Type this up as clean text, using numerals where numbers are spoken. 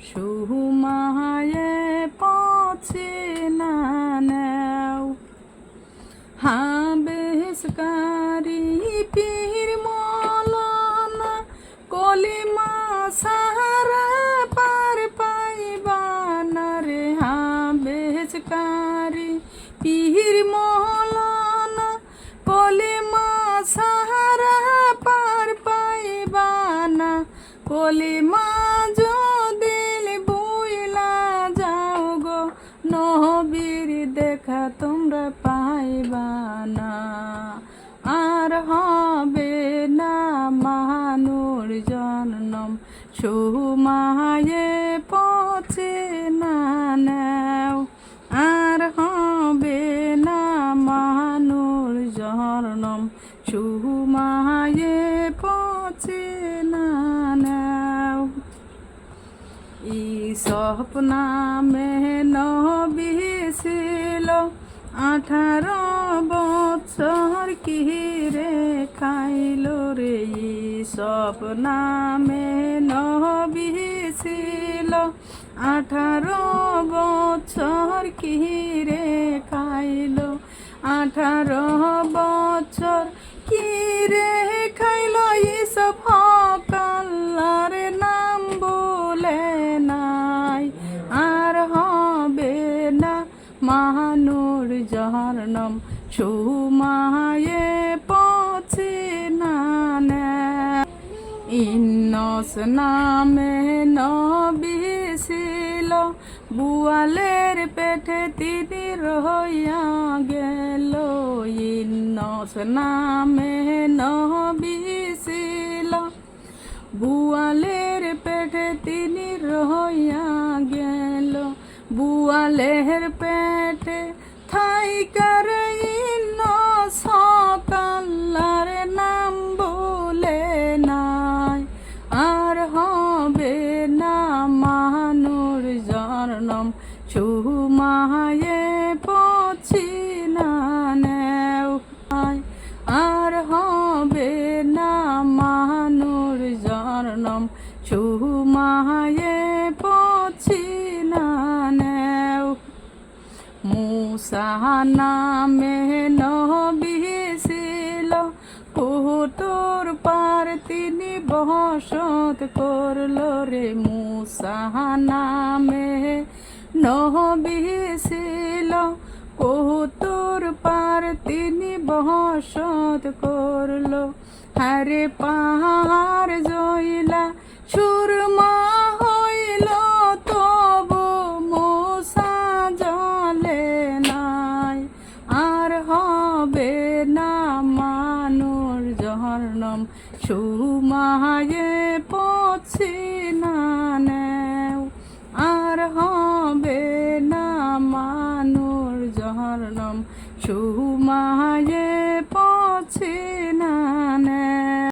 সুমায়ে পৌঁছে না নেও হাবেশকারী পীর মৌলানা কলিমা সাহারা পার পাইবা না রে হাবেশকারী পীর মৌলানা কলিমা সাহারা পার পাইবা না কলিমা যদি বুইলা যাও গো নবীর দেখা তোমরা পাইবা না আর হবে না মানুর জন্ম সুমায়ে পৌঁছে না নেও আর হবে না মানুর জন্ম সুমায়ে পৌঁছে না নেও ঈসব নামে নবী ছিল 18 বছর কি রে খাইল রে ঈসব নামে নবী ছিল 18 বছর কি রে খাইল 18 বছর কি রে খাইল ঈসব হক আল্লাহর নাম বলে নাই আর হবে না মানুর জন্ম সুমায়ে পৌঁছে না নেও ইন্নস নামে নবী ছিল বুয়ালের পেটে তিনি রহিয়া গেল ইন্নস নামে নবী ছিল বুয়ালের পেটে তিনি রহিয়া গেল বুয়ালের পেটে থাইকার ইন্নস হক আল্লাহর নাম বলে নাই আর হবে না মানুর জন্ম সুমায়ে পৌঁছে না নেও আর হবে না মানুর জন্ম সুমায়ে পৌঁছে না নেও মুসা নামে নবী ছিল কুহুর পার তিনি বসত করল রে মুসা নামে নবী ছিল কুহুর পার তিনি বসত করল হরে পাহাড় জইলা সুরমা হইল তবু মুসা জলে নাই আর হবে না মানুর জন্ম সুমায়ে পৌঁছে না নেও আর হবে না মানুর জন্ম সুমা